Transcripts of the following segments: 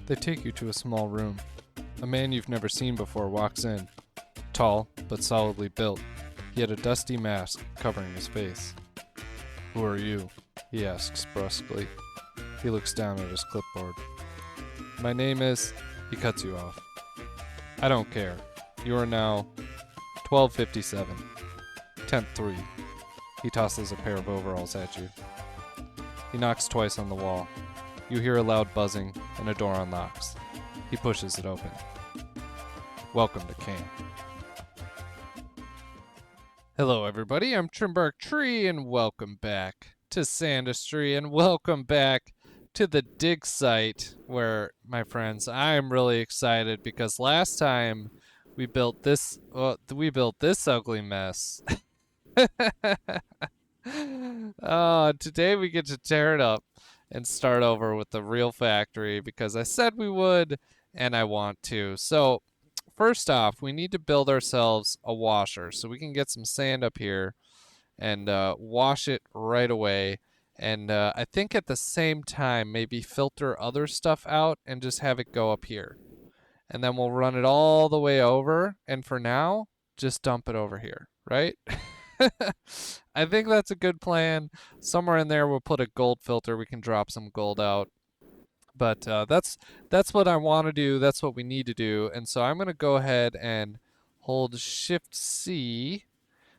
They take you to a small room. A man you've never seen before walks in. Tall, but solidly built. He had a dusty mask covering his face. "Who are you?" he asks brusquely. He looks down at his clipboard. "My name is..." He cuts you off. "I don't care. You are now 1257. 10th 3. He tosses a pair of overalls at you. He knocks twice on the wall. You hear a loud buzzing, and a door unlocks. He pushes it open. "Welcome to camp." Hello everybody, I'm Trimbark Tree, and welcome back to Sandustry, and welcome back to the dig site, where, my friends, I'm really excited because last time we built this ugly mess. Today we get to tear it up and start over with the real factory because I said we would and I want to. So first off, we need to build ourselves a washer so we can get some sand up here and wash it right away. And I think at the same time, maybe filter other stuff out and just have it go up here. And then we'll run it all the way over. And for now, just dump it over here, right? I think that's a good plan. Somewhere in there, we'll put a gold filter. We can drop some gold out. But that's what I want to do. That's what we need to do. And so I'm going to go ahead and hold Shift C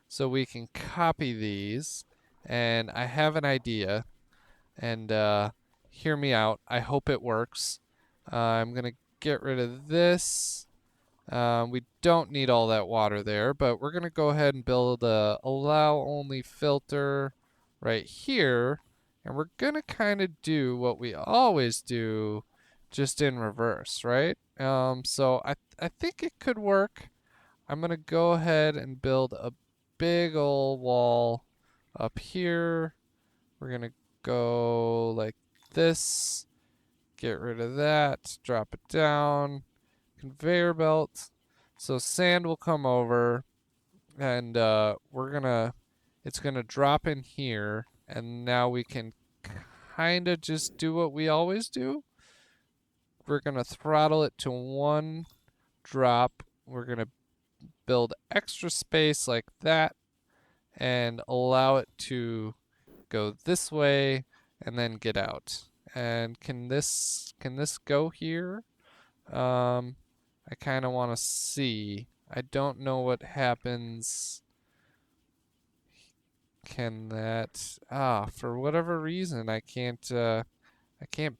so we can copy these. And I have an idea. And hear me out. I hope it works. I'm going to get rid of this. We don't need all that water there, but we're going to go ahead and build a allow only filter right here. And we're going to kind of do what we always do, just in reverse, right? So I think it could work. I'm going to go ahead and build a big old wall up here. We're going to go like this. Get rid of that. Drop it down. Conveyor belt. So sand will come over and it's gonna drop in here, and now we can kinda just do what we always do. We're gonna throttle it to one drop. We're gonna build extra space like that and allow it to go this way and then get out. And can this go here? I kind of want to see. I don't know what happens. Can that... for whatever reason, I can't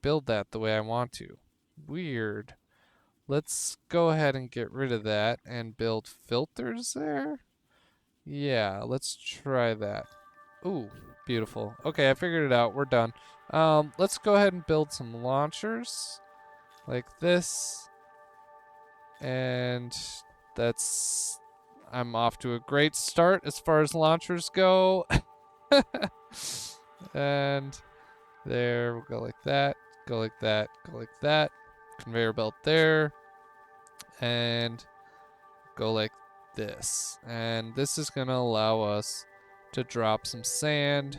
build that the way I want to. Weird. Let's go ahead and get rid of that and build filters there. Yeah, let's try that. Ooh, beautiful. Okay, I figured it out. We're done. Let's go ahead and build some launchers like this. And I'm off to a great start as far as launchers go. And there, we'll go like that, go like that, go like that. Conveyor belt there. And go like this. And this is going to allow us to drop some sand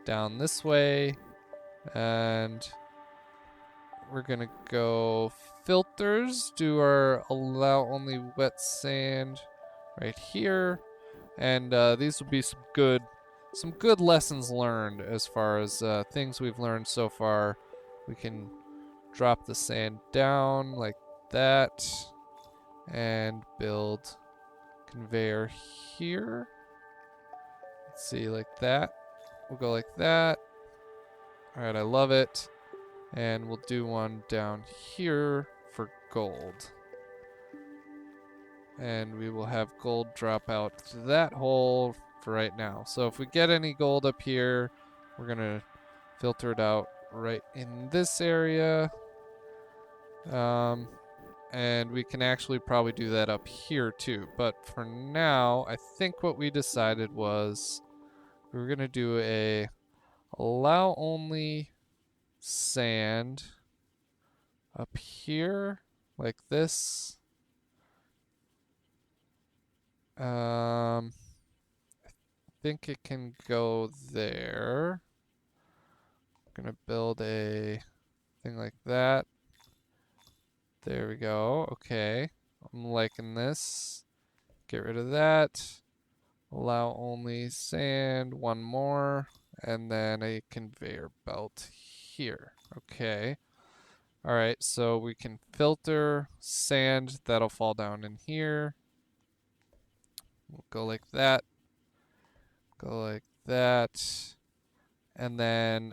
down this way. And we're going to go filters, do our allow only wet sand right here. And these will be some good lessons learned as far as things we've learned so far. We can drop the sand down like that and build conveyor here. Let's see, like that. We'll go like that. All right, I love it. And we'll do one down here for gold. And we will have gold drop out to that hole for right now. So if we get any gold up here, we're going to filter it out right in this area. And we can actually probably do that up here too. But for now, I think what we decided was we were going to do a allow only sand up here like this. I think it can go there. I'm gonna build a thing like that. There we go. Okay. I'm liking this. Get rid of that. Allow only sand. One more. And then a conveyor belt here. Okay. Alright, so we can filter sand. That'll fall down in here. We'll go like that. Go like that. And then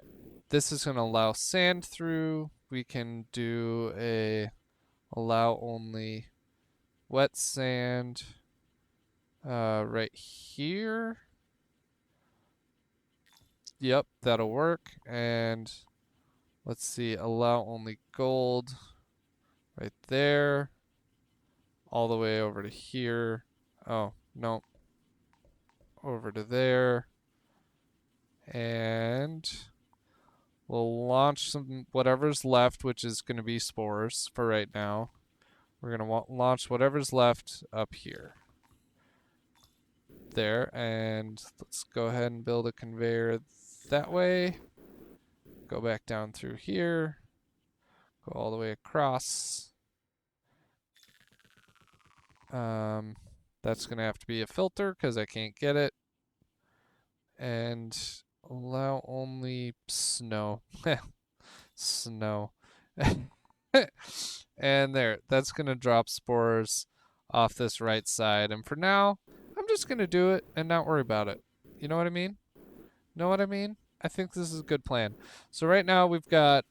this is going to allow sand through. We can do a allow only wet sand right here. Yep, that'll work. And let's see, allow only gold right there. All the way over to here. Oh, no. Over to there. And we'll launch some whatever's left, which is going to be spores for right now. We're going to launch whatever's left up here. There, and let's go ahead and build a conveyor that way. Go back down through here. Go all the way across. That's going to have to be a filter because I can't get it. And allow only snow. Snow. And there, that's going to drop spores off this right side. And for now, I'm just going to do it and not worry about it. You know what I mean? Know what I mean? I think this is a good plan. So right now we've got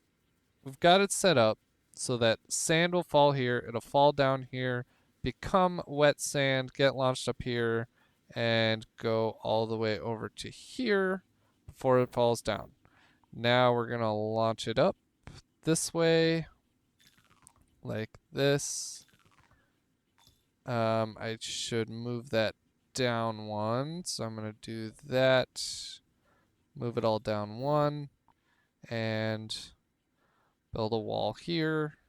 it set up so that sand will fall here, it'll fall down here, become wet sand, get launched up here, and go all the way over to here before it falls down. Now we're gonna launch it up this way, like this. I should move that down one, so I'm gonna do that. Move it all down one, and build a wall here.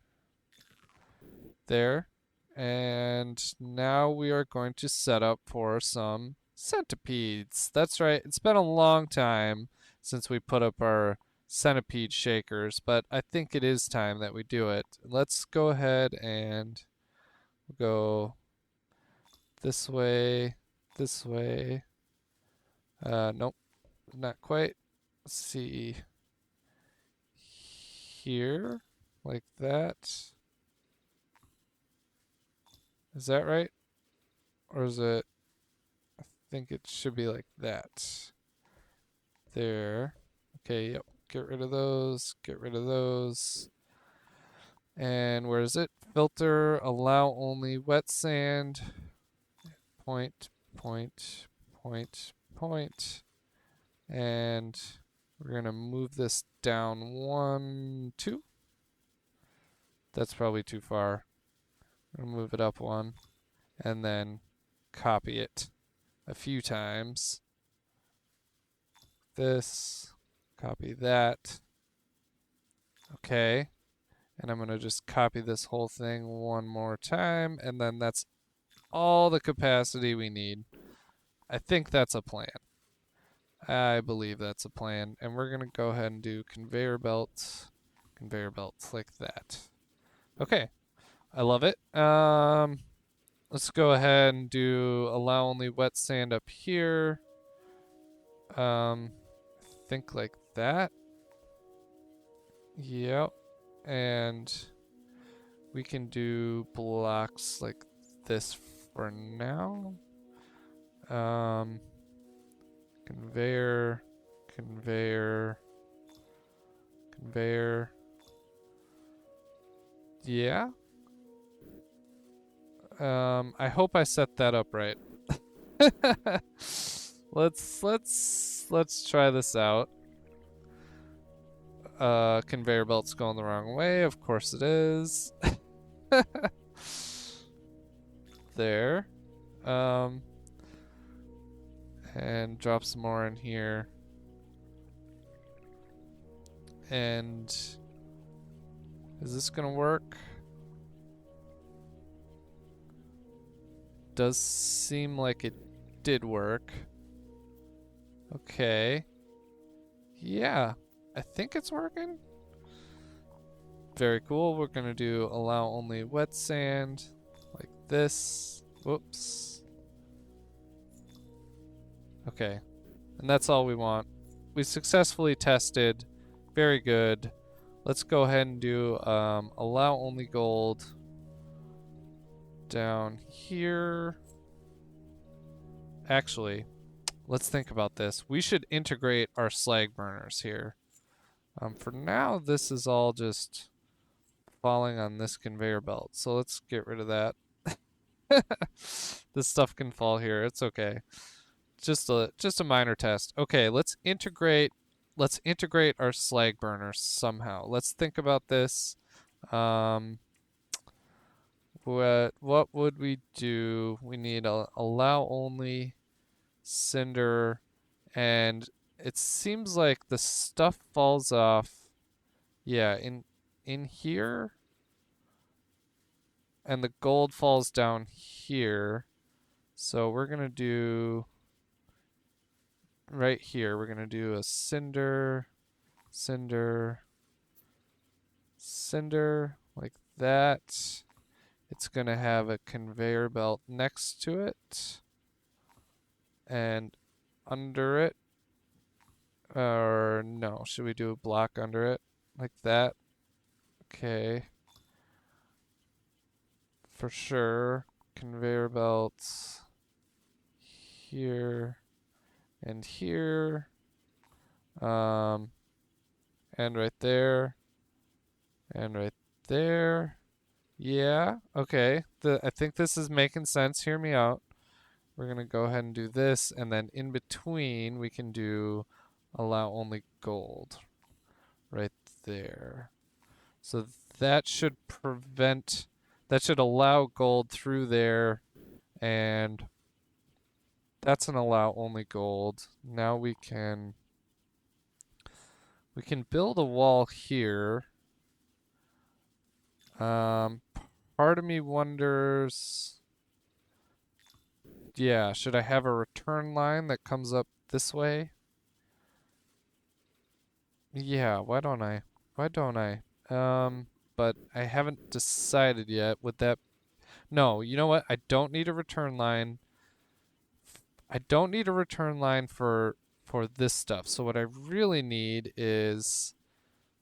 There. And now we are going to set up for some centipedes. That's right, it's been a long time since we put up our centipede shakers, but I think it is time that we do it. Let's go ahead and go this way, this way. Nope, not quite. Let's see. Here, like that. Is that right? Or is it? I think it should be like that. There. Okay, yep. Get rid of those. Get rid of those. And where is it? Filter, allow only wet sand. Point, point, point, point. And we're going to move this down 1, 2. That's probably too far. I'm gonna move it up one and then copy it a few times. This, copy that. Okay. And I'm gonna just copy this whole thing one more time, and then that's all the capacity we need. I think that's a plan. I believe that's a plan. And we're gonna go ahead and do conveyor belts like that. Okay. I love it. Let's go ahead and do allow only wet sand up here. Think like that. Yep. And we can do blocks like this for now. Conveyor, conveyor, conveyor. Yeah. I hope I set that up right. Let's try this out. Conveyor belt's going the wrong way. Of course it is. There. And drop some more in here. And is this gonna work? Does seem like it did work. Okay. Yeah, I think it's working. Very cool. We're gonna do allow only wet sand like this. Whoops. Okay. And that's all we want. We successfully tested. Very good. Let's go ahead and do allow only gold down here. Actually, let's think about this. We should integrate our slag burners here. For now, this is all just falling on this conveyor belt. So let's get rid of that. This stuff can fall here. It's okay. Just a minor test. Okay, let's integrate our slag burners somehow. Let's think about this. What would we do? We need a allow only cinder, and it seems like the stuff falls off. Yeah, in here, and the gold falls down here. So we're gonna do right here. We're gonna do a cinder, cinder, cinder like that. It's gonna have a conveyor belt next to it, and under it, or no, should we do a block under it like that? Okay, for sure. Conveyor belts here and here, and right there, and right there. Yeah, okay. I think this is making sense. Hear me out. We're gonna go ahead and do this, and then in between we can do allow only gold right there. So that should allow gold through there, and that's an allow only gold. Now we can build a wall here. Part of me wonders, yeah, should I have a return line that comes up this way? Yeah, why don't I? Why don't I? But I haven't decided yet. Would that... No, you know what? I don't need a return line. I don't need a return line for this stuff. So what I really need is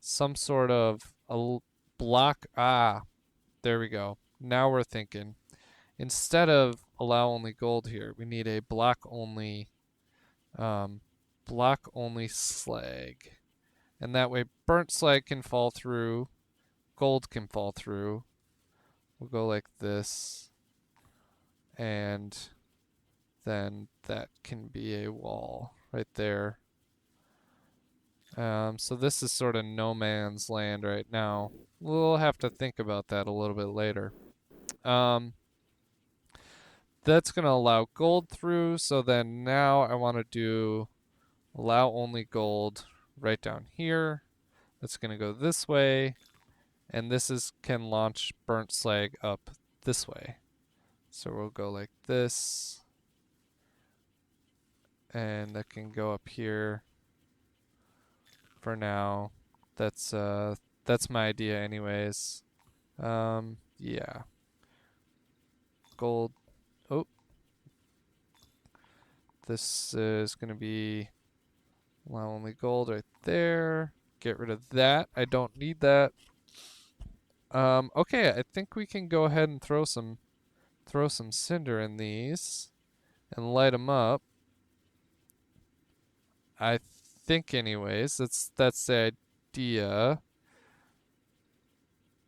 some sort of a block. Ah, there we go. Now we're thinking. Instead of allow only gold here, we need a block only slag. And that way burnt slag can fall through, gold can fall through. We'll go like this, and then that can be a wall right there. So this is sort of no man's land right now. We'll have to think about that a little bit later. That's going to allow gold through, so then now I want to do allow only gold right down here. That's going to go this way, and this can launch burnt slag up this way. So we'll go like this, and that can go up here for now. That's my idea anyways. Yeah. Gold. Oh. This is going to be allow only gold right there. Get rid of that. I don't need that. Okay, I think we can go ahead and throw some cinder in these and light them up. I think anyways, that's the idea.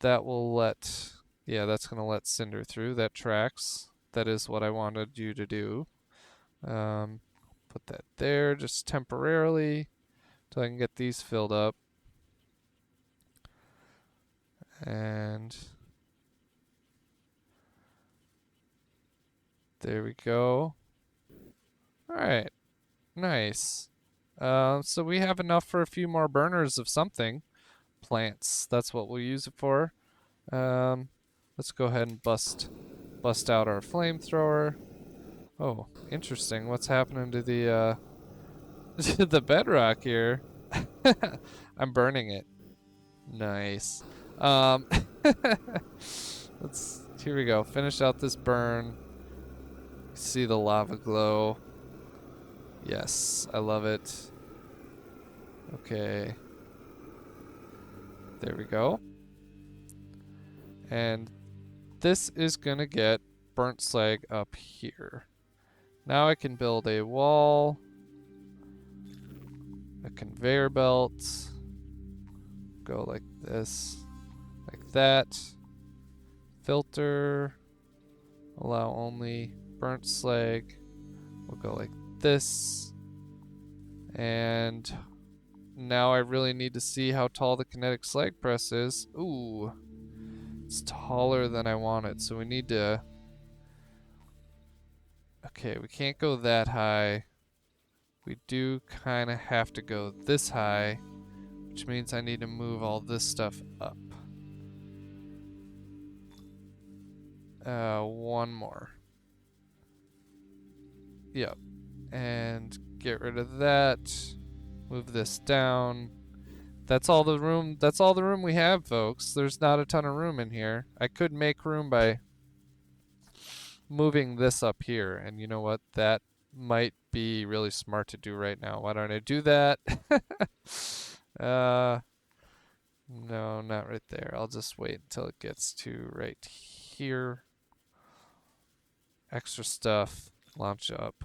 That will let, yeah, that's gonna let cinder through. That tracks. That is what I wanted you to do. Put that there just temporarily till I can get these filled up. And there we go. Alright, nice. So we have enough for a few more burners of something. Plants, that's what we'll use it for. Let's go ahead and bust out our flamethrower. Oh, interesting. What's happening to the to the bedrock here? I'm burning it. Nice. Um, here we go. Finish out this burn. See the lava glow. Yes, I love it. Okay. There we go. And this is gonna get burnt slag up here. Now I can build a wall, a conveyor belt, go like this, like that. Filter, allow only burnt slag. We'll go like this. And now I really need to see how tall the kinetic slag press is. Ooh, it's taller than I want it, so we need to... Okay, we can't go that high. We do kind of have to go this high, which means I need to move all this stuff up. One more. Yep. And get rid of that. Move this down. That's all the room. That's all the room we have, folks. There's not a ton of room in here. I could make room by moving this up here, and you know what? That might be really smart to do right now. Why don't I do that? No, not right there. I'll just wait until it gets to right here. Extra stuff. Launch up.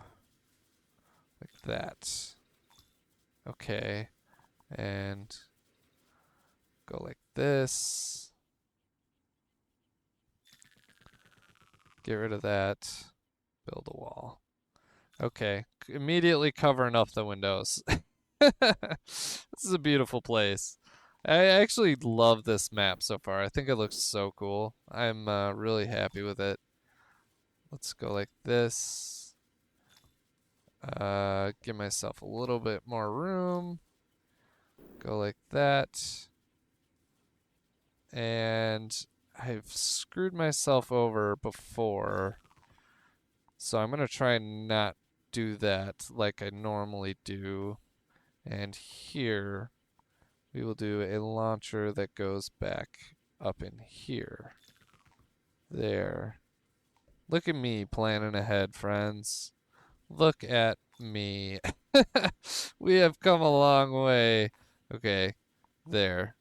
Like that. Okay. And go like this. Get rid of that. Build a wall. Okay. Immediately covering up the windows. This is a beautiful place. I actually love this map so far. I think it looks so cool. I'm really happy with it. Let's go like this. Give myself a little bit more room. Go like that. And I've screwed myself over before. So I'm going to try and not do that like I normally do. And here we will do a launcher that goes back up in here. There. Look at me planning ahead, friends. Look at me. We have come a long way. Okay, there.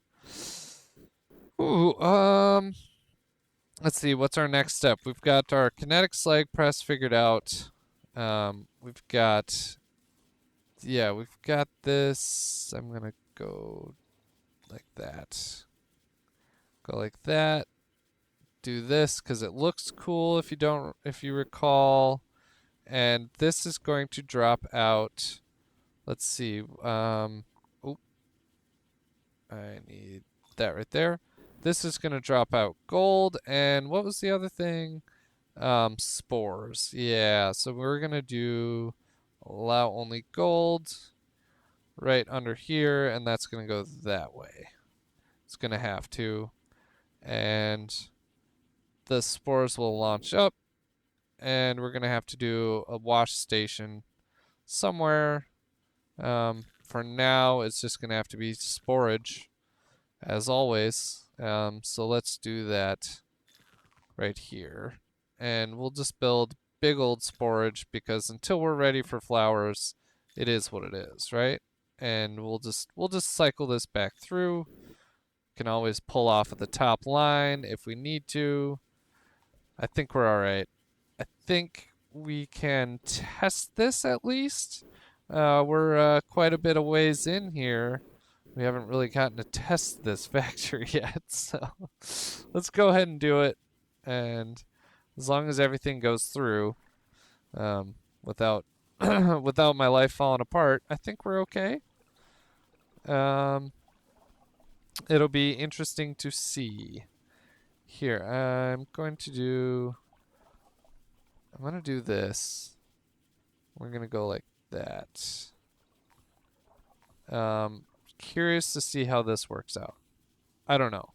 Ooh, let's see, what's our next step? We've got our kinetic slag press figured out. We've got, yeah, we've got this. I'm gonna go like that. Go like that. Do this because it looks cool if you recall. And this is going to drop out. Let's see. Oh, I need that right there. This is going to drop out gold. And what was the other thing? Spores. Yeah, so we're going to do allow only gold right under here. And that's going to go that way. It's going to have to. And the spores will launch up. And we're going to have to do a wash station somewhere. For now, it's just going to have to be sporage, as always. So let's do that right here. And we'll just build big old sporage because until we're ready for flowers, it is what it is, right? And we'll just cycle this back through. Can always pull off at the top line if we need to. I think we're all right. I think we can test this at least. We're quite a bit of ways in here. We haven't really gotten to test this factory yet, so let's go ahead and do it. And as long as everything goes through, without without my life falling apart, I think we're okay. It'll be interesting to see. Here, I'm going to do this. We're gonna go like that. Curious to see how this works out. I don't know.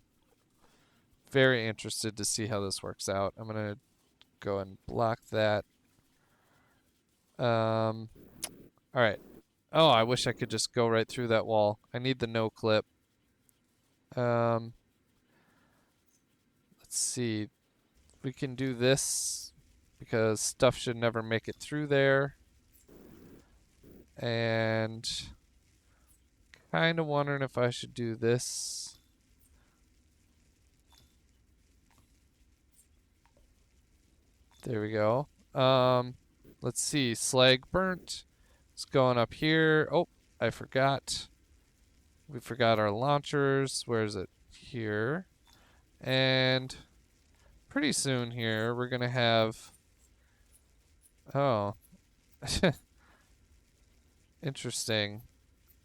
Very interested to see how this works out. I'm gonna go and block that. All right. Oh, I wish I could just go right through that wall. I need the no clip. let's see. We can do this because stuff should never make it through there. And kind of wondering if I should do this. There we go. Let's see. Slag burnt. It's going up here. Oh, I forgot. We forgot our launchers. Where is it? Here. And pretty soon here, we're going to have... Oh. Interesting.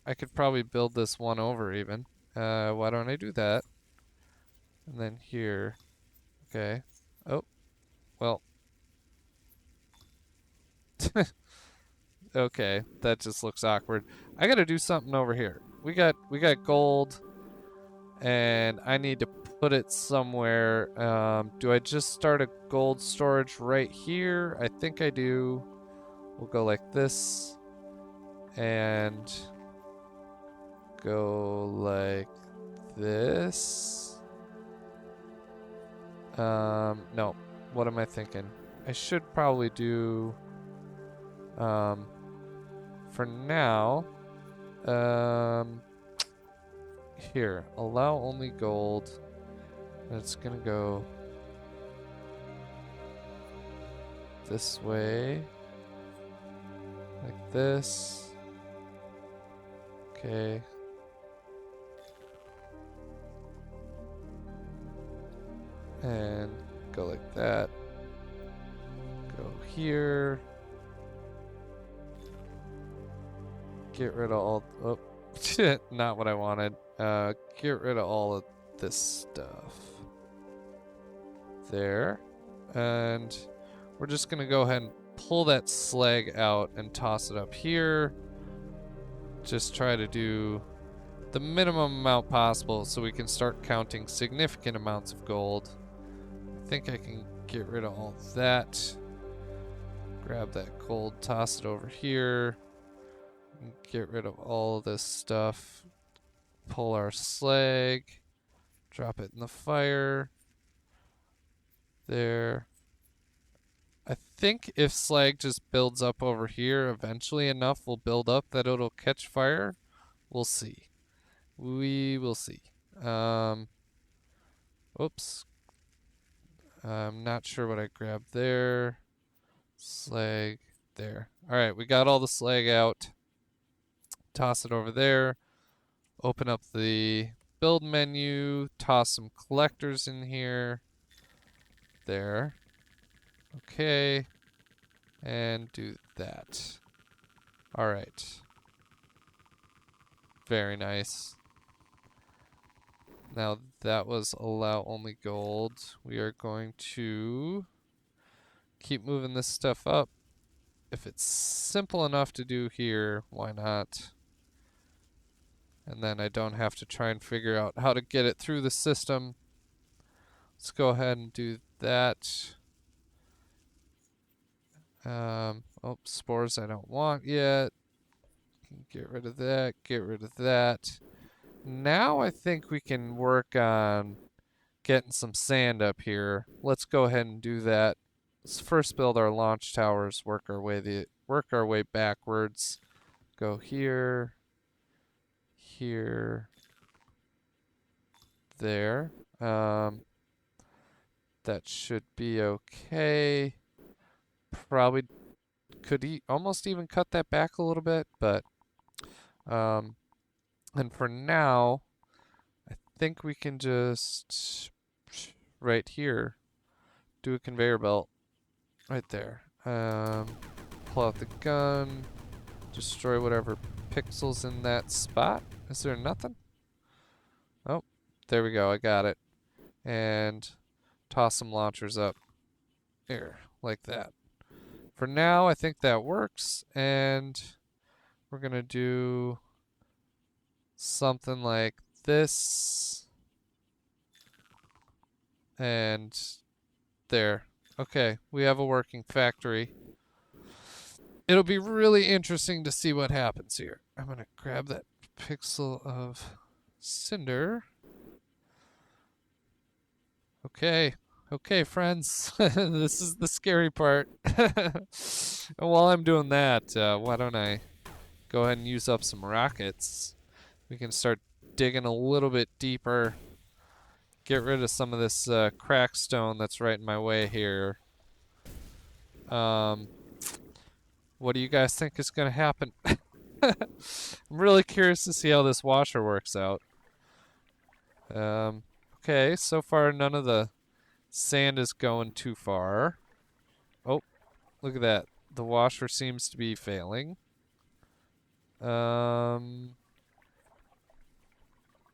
I could probably build this one over even. Why don't I do that? And then here. Okay. Oh. Well. Okay. That just looks awkward. I gotta do something over here. We got gold. And I need to put it somewhere. Do I just start a gold storage right here? I think I do. We'll go like this. And go like this. No. What am I thinking? I should probably do, for now, here, allow only gold. It's gonna go this way, like this. Okay. And go like that. Go here. Get rid of all, oh, not what I wanted. Get rid of all of this stuff. There. And we're just gonna go ahead and pull that slag out and toss it up here. Just try to do the minimum amount possible so we can start counting significant amounts of gold. I think I can get rid of all that. Grab that gold, toss it over here. And get rid of all of this stuff. Pull our slag. Drop it in the fire. There. I think if slag just builds up over here, eventually enough will build up that it'll catch fire. We'll see. We will see. Oops. I'm not sure what I grabbed there. Slag. There. Alright, we got all the slag out. Toss it over there. Open up the build menu. Toss some collectors in here. There. Okay. And do that. Alright. Very nice. Now that was allow only gold. We are going to keep moving this stuff up. If it's simple enough to do here, why not? And then I don't have to try and figure out how to get it through the system. Let's go ahead and do that. Oh, spores I don't want yet. Get rid of that, get rid of that. Now I think we can work on getting some sand up here. Let's go ahead and do that. Let's first build our launch towers, work our way backwards. Go here, here, there. That should be okay. Probably could almost even cut that back a little bit, but and for now, I think we can just right here do a conveyor belt right there. Pull out the gun, destroy whatever pixels in that spot. Is there nothing? Oh, there we go. I got it. And toss some launchers up here like that. For now, I think that works, and we're gonna do something like this, and there. Okay, we have a working factory. It'll be really interesting to see what happens here. I'm gonna grab that pixel of cinder. Okay. Okay, friends. This is the scary part. And while I'm doing that, why don't I go ahead and use up some rockets? We can start digging a little bit deeper. Get rid of some of this crack stone that's right in my way here. Um, what do you guys think is going to happen? I'm really curious to see how this washer works out. Okay, so far none of the sand is going too far. Oh, look at that. The washer seems to be failing.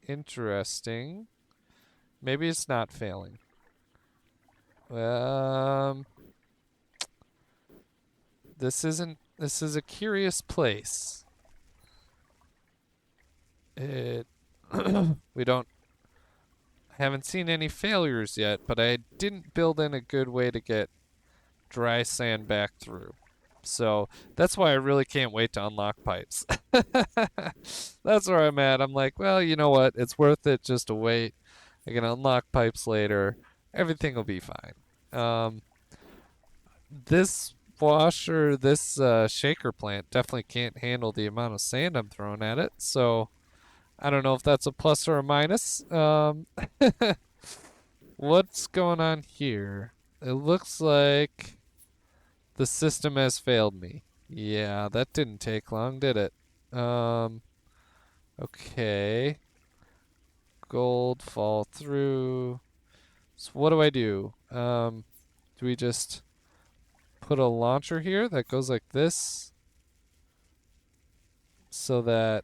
Interesting. Maybe it's not failing. Um, this is a curious place. It, we don't, haven't seen any failures yet, but I didn't build in a good way to get dry sand back through. So that's why I really can't wait to unlock pipes. That's where I'm at. I'm like, well, you know what? It's worth it just to wait. I can unlock pipes later. Everything will be fine. This washer, this shaker plant definitely can't handle the amount of sand I'm throwing at it. So I don't know if that's a plus or a minus. What's going on here? It looks like the system has failed me. Yeah, that didn't take long, did it? Um, okay. Gold fall through. So what do I do? Do we just put a launcher here that goes like this so that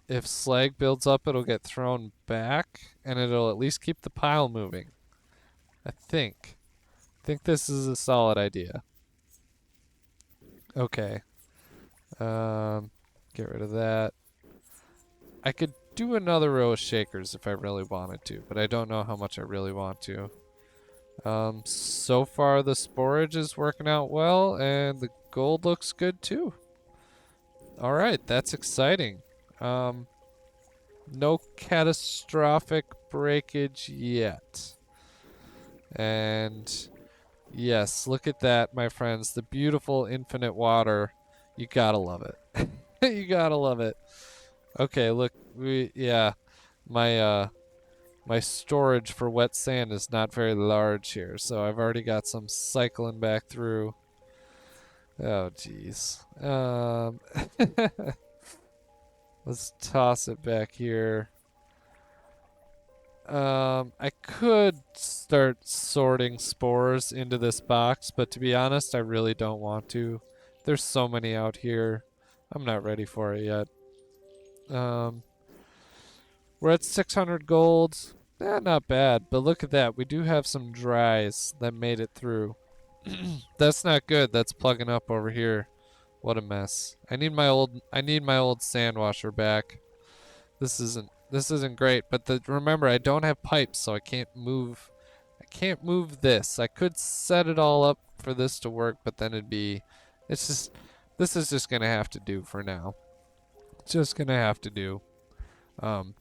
if slag builds up, it'll get thrown back and it'll at least keep the pile moving. I think. I think this is a solid idea. Okay. Um, get rid of that. I could do another row of shakers if I really wanted to, but I don't know how much I really want to. So far the sporage is working out well, and the gold looks good too. All right, that's exciting. No catastrophic breakage yet. And yes, look at that, my friends. The beautiful infinite water. You gotta love it. You gotta love it. Okay, look, my my storage for wet sand is not very large here, so I've already got some cycling back through. Oh, jeez. Let's toss it back here. I could start sorting spores into this box, but to be honest, I really don't want to. There's so many out here. I'm not ready for it yet. Um, we're at 600 gold. Not bad, but look at that. We do have some dries that made it through. That's not good. That's plugging up over here. What a mess. I need my old sand washer back. This isn't great, but remember I don't have pipes, so I can't move this. I could set it all up for this to work, but then it's just this is just going to have to do for now. Just going to have to do.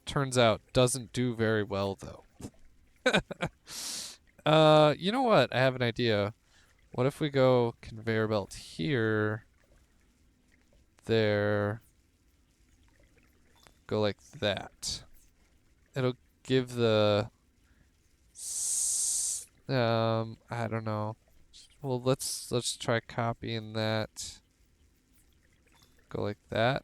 Turns out doesn't do very well though. You know what? I have an idea. What if we go conveyor belt here, there, go like that. It'll give the I don't know. Well, let's try copying that. Go like that.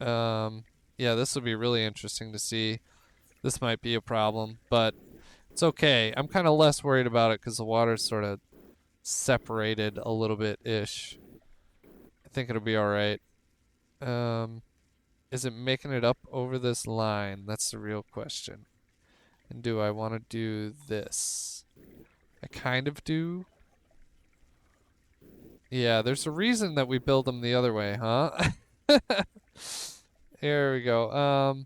Yeah, this will be really interesting to see. This might be a problem, but it's okay. I'm kind of less worried about it because the water's sort of separated a little bit ish. I think it'll be all right. Is it making it up over this line? That's the real question. And do I want to do this? I kind of do. Yeah, there's a reason that we build them the other way, huh? Here we go.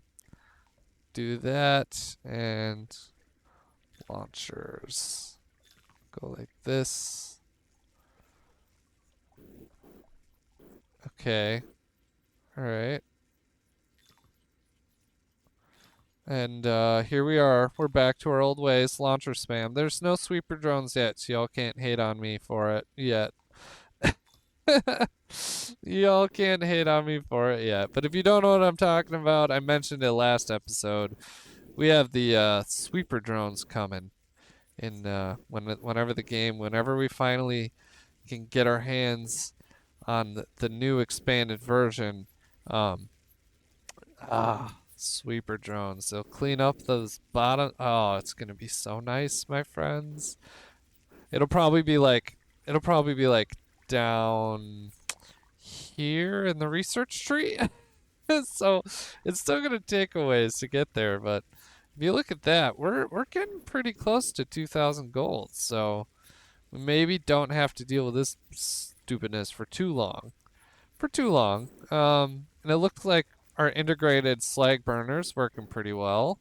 Do that and launchers. Go like this. Okay. All right. And here we are. We're back to our old ways. Launcher spam. There's no sweeper drones yet, so y'all can't hate on me for it yet. Y'all can't hate on me for it yet. But if you don't know what I'm talking about, I mentioned it last episode. We have the sweeper drones coming in whenever we finally can get our hands on the new expanded version. Um, Sweeper drones. They'll clean up those bottom. Oh, it's gonna be so nice, my friends. It'll probably be like it'll probably be like down here in the research tree. So it's still gonna take a ways to get there, but if you look at that, we're getting pretty close to 2,000 gold. So we maybe don't have to deal with this stupidness for too long. For too long. And it looks like our integrated slag burner's working pretty well.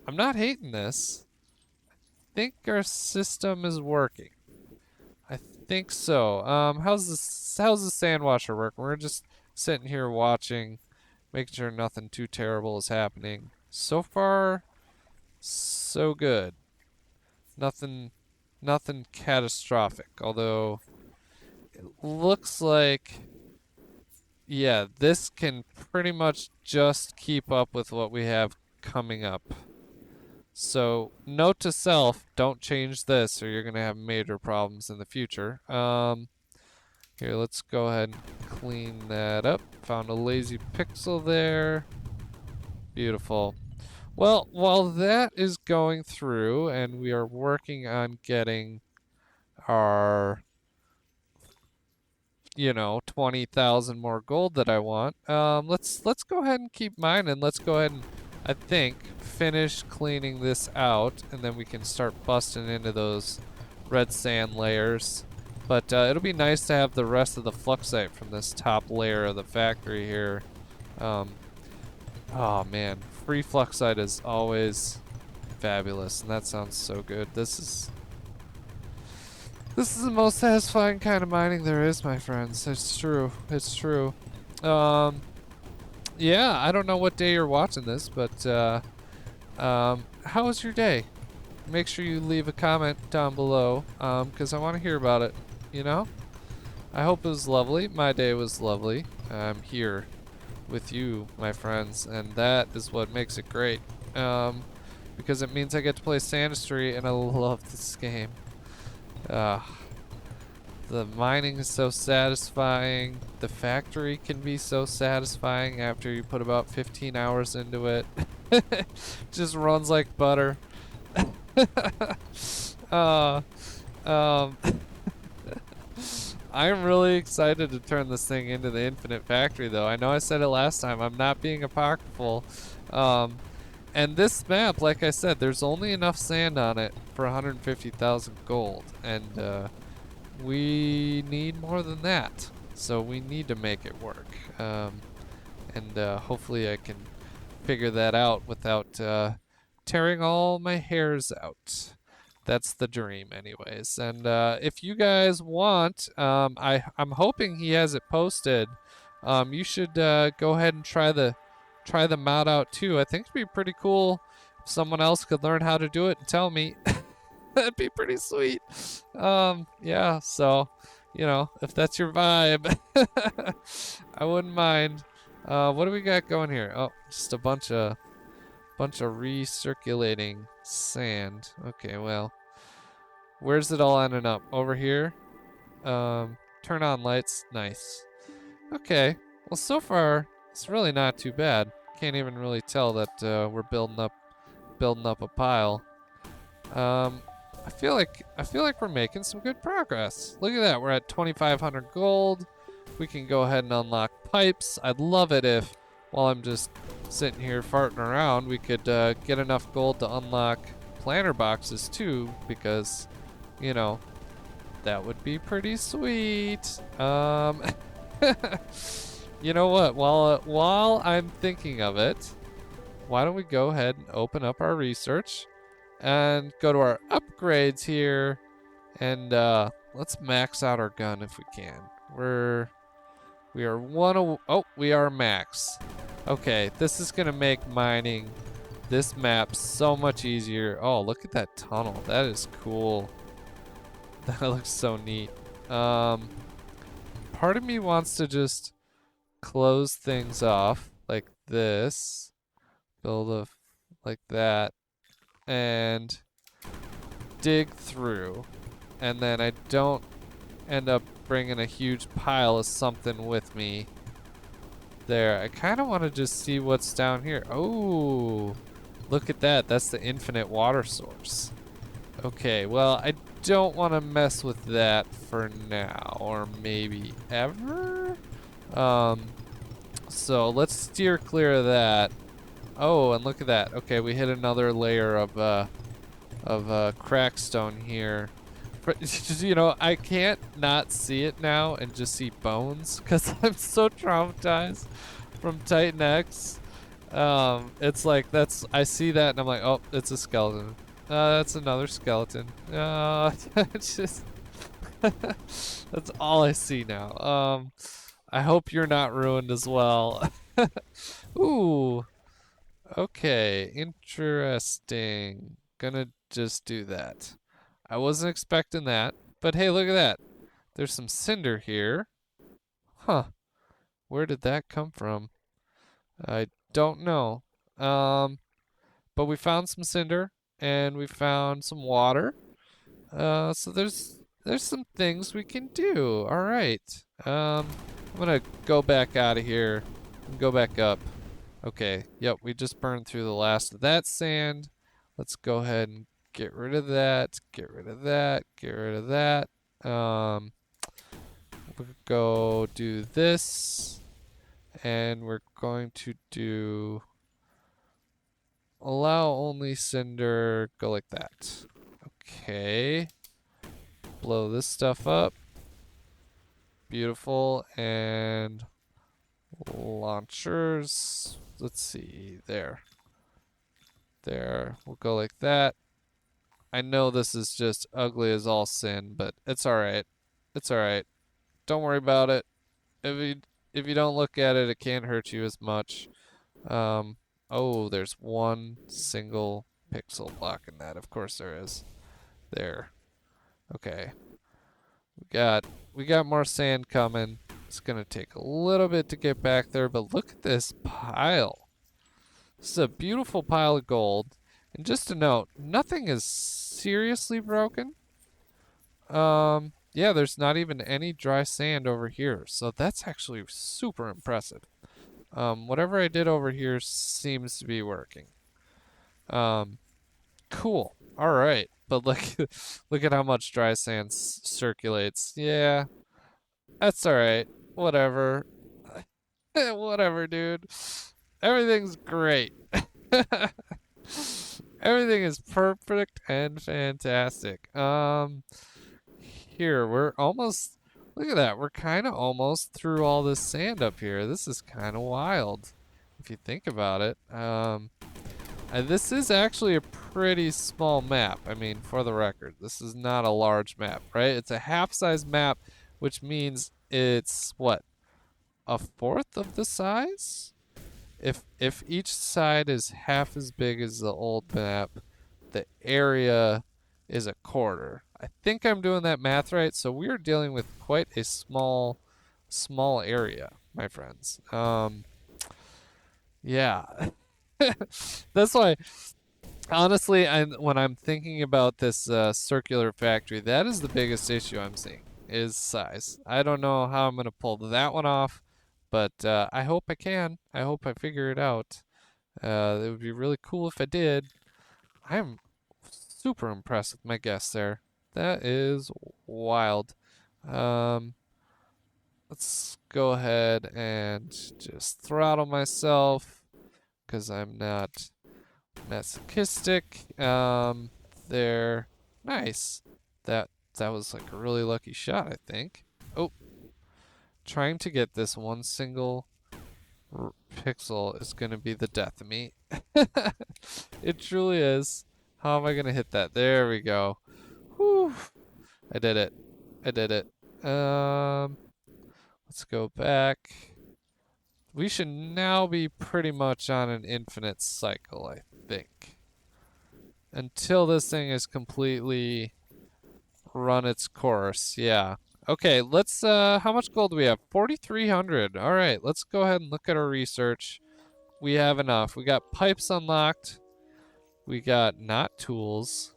I'm not hating this. I think our system is working. I think so. How's the sand washer working? We're just sitting here watching, making sure nothing too terrible is happening. So far, so good. Nothing nothing catastrophic. Although it looks like yeah, this can pretty much just keep up with what we have coming up. So, note to self, don't change this or you're going to have major problems in the future. Here, let's go ahead and clean that up. Found a lazy pixel there. Beautiful. Well, while that is going through and we are working on getting our 20,000 more gold that I want. Let's go ahead and keep mining. Let's go ahead and I think finish cleaning this out, and then we can start busting into those red sand layers. But it'll be nice to have the rest of the fluxite from this top layer of the factory here. Oh man, free fluxite is always fabulous, and that sounds so good. This is the most satisfying kind of mining there is, my friends. It's true. It's true. Yeah, I don't know what day you're watching this, but how was your day? Make sure you leave a comment down below, because I want to hear about it, you know? I hope it was lovely. My day was lovely. I'm here with you, my friends, and that is what makes it great. Because it means I get to play Sandustry, and I love this game. The mining is so satisfying. The factory can be so satisfying after you put about 15 hours into it. Just runs like butter. uh, um, I'm really excited to turn this thing into the infinite factory, though. I know I said it last time. I'm not being apocryphal. And this map, like I said, there's only enough sand on it for 150,000 gold. And we need more than that. So we need to make it work. And hopefully I can figure that out without tearing all my hairs out. That's the dream anyways. And if you guys want, I'm hoping he has it posted. You should go ahead and try the mod out too. I think it'd be pretty cool if someone else could learn how to do it and tell me. That'd be pretty sweet. Yeah, so, if that's your vibe, I wouldn't mind. What do we got going here? Oh, just a bunch of recirculating sand. Okay, well, where's it all ending up? Over here? Turn on lights. Nice. Okay. Well, so far, it's really not too bad. Can't even really tell that we're building up a pile. I feel like we're making some good progress. Look at that. We're at 2,500 gold. We can go ahead and unlock pipes. I'd love it if, while I'm just sitting here farting around, we could get enough gold to unlock planter boxes too, because, that would be pretty sweet. You know what? While I'm thinking of it, why don't we go ahead and open up our research and go to our upgrades here, and let's max out our gun if we can. We are max. Okay, this is gonna make mining this map so much easier. Oh, look at that tunnel. That is cool. That looks so neat. Part of me wants to just close things off like this. Build a like that. And dig through. And then I don't end up bringing a huge pile of something with me. There. I kind of want to just see what's down here. Oh, look at that. That's the infinite water source. Okay, well, I don't want to mess with that for now, or maybe ever. So let's steer clear of that. Oh, and look at that. Okay, we hit another layer of crackstone here. You know, I can't not see it now and just see bones because I'm so traumatized from Titan X. It's like I see that and I'm like, oh, it's a skeleton. That's another skeleton. It's just that's all I see now. I hope you're not ruined as well. Ooh. Okay, interesting. Gonna just do that. I wasn't expecting that, but hey, look at that. There's some cinder here. Huh. Where did that come from? I don't know. But we found some cinder and we found some water. So there's some things we can do. All right. I'm gonna go back out of here and go back up. Okay. Yep. We just burned through the last of that sand. Let's go ahead and get rid of that. Get rid of that. Get rid of that. We'll go do this, and we're going to do allow only cinder. Go like that. Okay. Blow this stuff up. Beautiful. And launchers. Let's see. There. There. We'll go like that. I know this is just ugly as all sin, but it's alright. It's alright. Don't worry about it. If you don't look at it, it can't hurt you as much. Oh, there's one single pixel blocking that. Of course there is. There. Okay. We got more sand coming. It's gonna take a little bit to get back there, but look at this pile. This is a beautiful pile of gold. And just a note, nothing is seriously broken. Yeah, there's not even any dry sand over here, so that's actually super impressive. Whatever I did over here seems to be working. Cool. All right, but look, look at how much dry sand circulates. Yeah, that's all right. Whatever. Whatever, dude. Everything's great. Everything is perfect and fantastic. Here, we're almost, look at that. We're kind of almost through all this sand up here. This is kind of wild if you think about it. This is actually a pretty small map. I mean, for the record, this is not a large map, right? It's a half-size map, which means it's what? A fourth of the size? If each side is half as big as the old map, the area is a quarter. I think I'm doing that math right. So we're dealing with quite a small area, my friends. Yeah. That's why honestly, when I'm thinking about this circular factory, that is the biggest issue I'm seeing is size. I don't know how I'm gonna pull that one off, but I hope I can. I hope I figure it out. It would be really cool if I did. I'm super impressed with my guess there. That is wild. Let's go ahead and just throttle myself because I'm not masochistic. There. Nice. That was like a really lucky shot, I think. Oh, trying to get this one single pixel is gonna be the death of me. It truly is. How am I gonna hit that? There we go. Whew. I did it. I did it. Let's go back. We should now be pretty much on an infinite cycle, I think. Until this thing is completely run its course. Yeah. Okay, let's how much gold do we have? 4,300. All right, let's go ahead and look at our research. We have enough. We got pipes unlocked. We got not tools.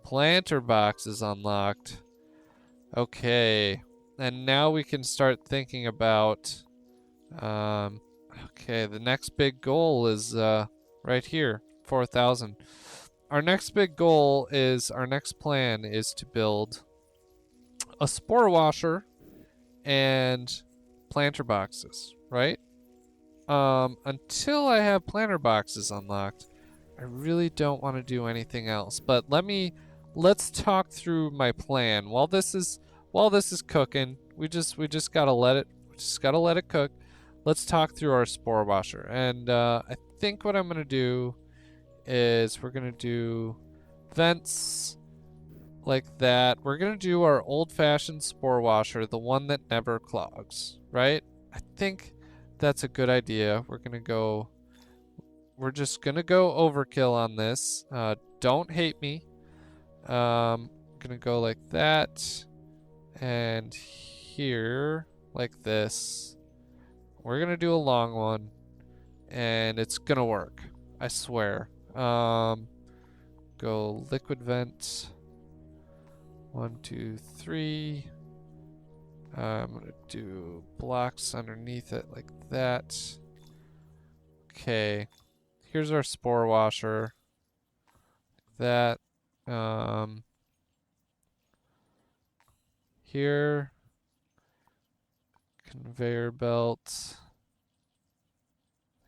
Planter boxes unlocked. Okay. And now we can start thinking about okay, the next big goal is right here, 4,000. Our next big goal is our next plan is to build a spore washer and planter boxes, right? Until I have planter boxes unlocked, I really don't want to do anything else. But let's talk through my plan. While this is cooking, we just gotta let it cook. Let's talk through our spore washer. And I think what I'm gonna do is we're gonna do vents like that. We're gonna do our old-fashioned spore washer, the one that never clogs, right? I think that's a good idea. We're just gonna go overkill on this. Don't hate me. Gonna go like that, and here like this. We're gonna do a long one, and it's gonna work. I swear. Go liquid vent. 1, 2, 3. I'm gonna do blocks underneath it like that. Okay. Here's our spore washer. That. Here. Conveyor belt.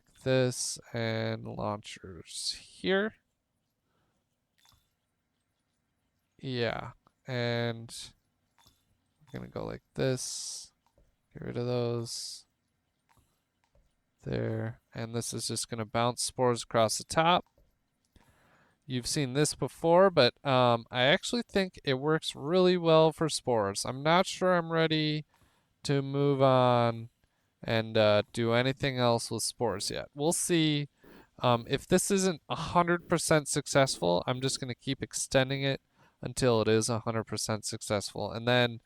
Like this. And launchers here. Yeah. And we're gonna go like this. Get rid of those. There. And this is just gonna bounce spores across the top. You've seen this before, but I actually think it works really well for spores. I'm not sure I'm ready to move on and do anything else with spores yet. We'll see. If this isn't 100% successful, I'm just going to keep extending it until it is 100% successful. And then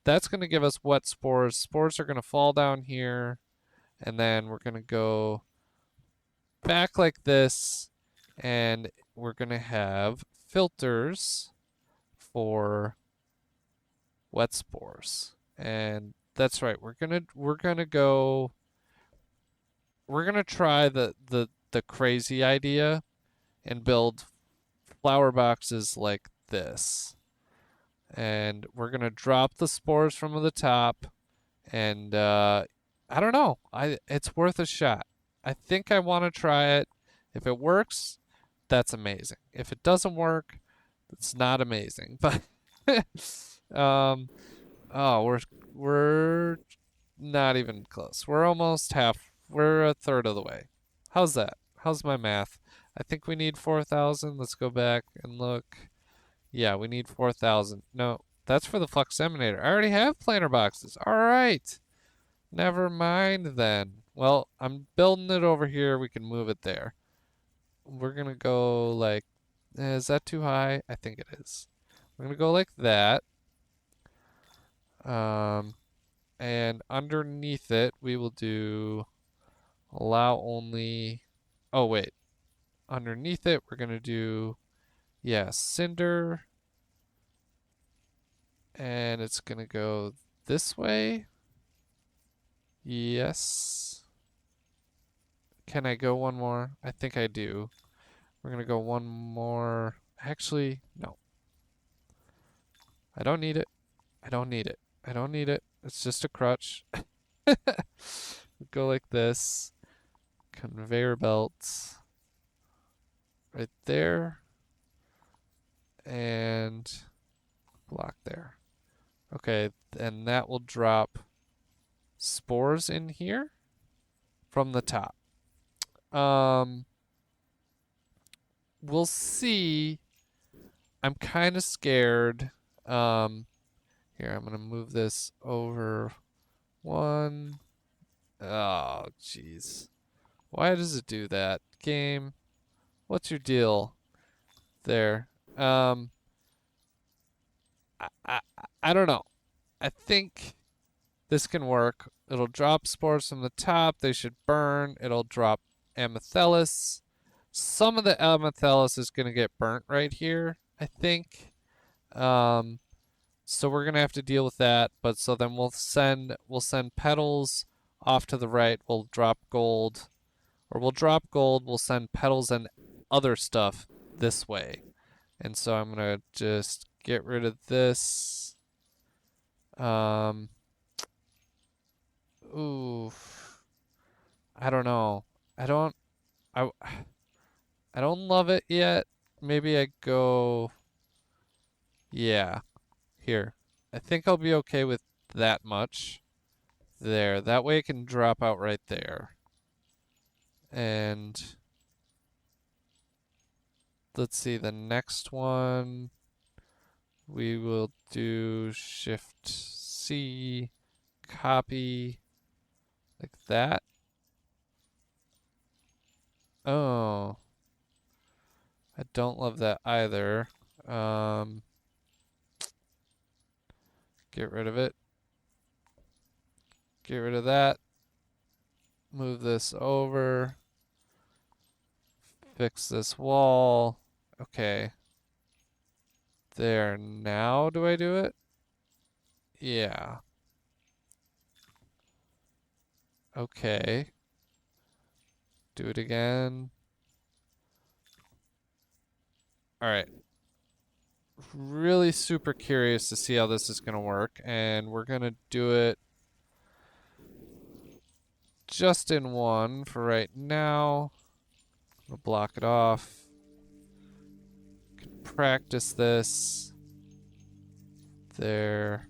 that's going to give us wet spores. Spores are going to fall down here, and then we're going to go back like this, and we're going to have filters for wet spores. And that's right. We're going to try the crazy idea and build flower boxes like this. And we're going to drop the spores from the top, and I don't know. It's worth a shot. I think I want to try it. If it works, that's amazing. If it doesn't work, it's not amazing. But oh, we're not even close. We're almost half. We're a third of the way. How's that? How's my math? I think we need 4,000. Let's go back and look. Yeah, we need 4,000. No, that's for the Flux Emanator. I already have planter boxes. All right. Never mind then. Well, I'm building it over here. We can move it there. We're going to go like, is that too high? I think it is. We're going to go like that. And underneath it, we will do allow only, oh wait. Underneath it, we're going to do, yeah, cinder. And it's going to go this way. Yes. Can I go one more? I think I do. We're going to go one more. Actually, no. I don't need it. I don't need it. I don't need it. It's just a crutch. Go like this. Conveyor belts. Right there. And block there. Okay, and that will drop spores in here from the top. We'll see. I'm kind of scared. Here, I'm gonna move this over one. Oh, jeez. Why does it do that? Game. What's your deal there? Um, I, I, I don't know. I think this can work. It'll drop spores from the top. They should burn. It'll drop amethellus. Some of the amethellus is going to get burnt right here, I think. Um, so we're going to have to deal with that. But so then we'll send petals off to the right. We'll drop gold. Or we'll drop gold. We'll send petals and other stuff this way. And so I'm going to just get rid of this. Ooh, I don't know. I don't I I don't love it yet. Maybe I go yeah, here. I think I'll be okay with that much. There. That way it can drop out right there. And let's see the next one. We will do Shift C, copy like that. Oh, I don't love that either. Get rid of it. Get rid of that. Move this over. Fix this wall. Okay. There. Now do I do it? Yeah. Okay. Do it again. Alright. Really super curious to see how this is going to work. And we're going to do it just in one for right now. I'm going to block it off. Can practice this. There.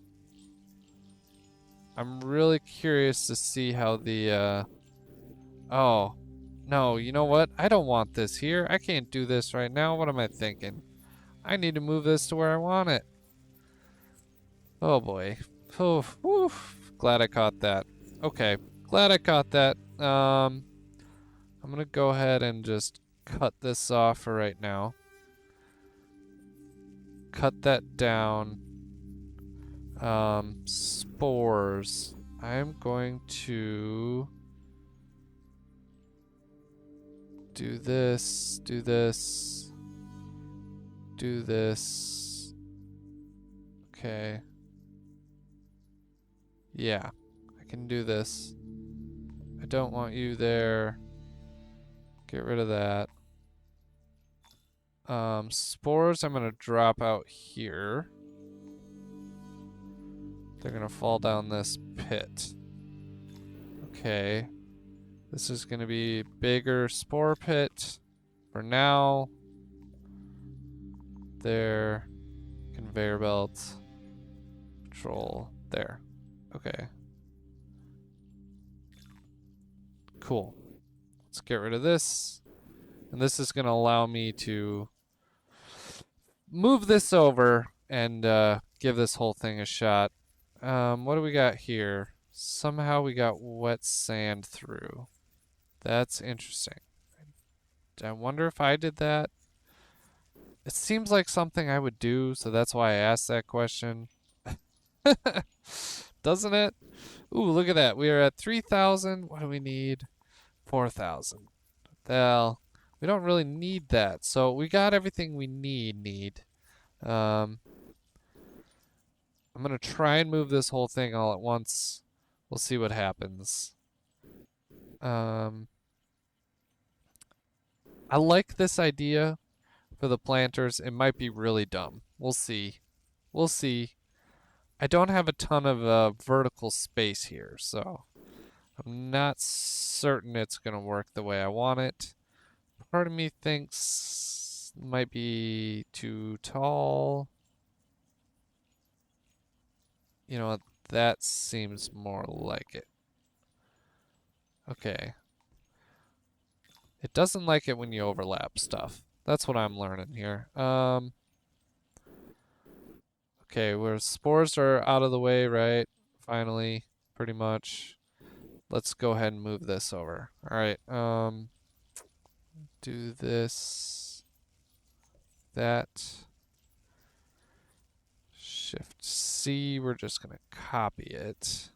I'm really curious to see how the, oh. No, you know what? I don't want this here. I can't do this right now. What am I thinking? I need to move this to where I want it. Oh boy. Oof, oof. Glad I caught that. Okay. Glad I caught that. I'm gonna go ahead and just cut this off for right now. Cut that down. Spores. I'm going to do this, do this, do this. Okay. Yeah, I can do this. I don't want you there. Get rid of that. Spores I'm gonna drop out here. They're gonna fall down this pit. Okay. This is gonna be bigger spore pit for now. There. Conveyor belt. Control. There. Okay. Cool. Let's get rid of this. And this is gonna allow me to move this over and give this whole thing a shot. What do we got here? Somehow we got wet sand through. That's interesting. I wonder if I did that. It seems like something I would do, so that's why I asked that question. Doesn't it? Ooh, look at that. We are at 3,000. What do we need? 4,000. Well, we don't really need that. So we got everything we need. I'm gonna try and move this whole thing all at once. We'll see what happens. I like this idea for the planters. It might be really dumb. We'll see. We'll see. I don't have a ton of vertical space here, so I'm not certain it's gonna work the way I want it. Part of me thinks it might be too tall. You know what? That seems more like it. Okay. It doesn't like it when you overlap stuff. That's what I'm learning here. Okay, where spores are out of the way, right? Finally, pretty much. Let's go ahead and move this over. All right. do this, that. Shift C, we're just gonna copy it.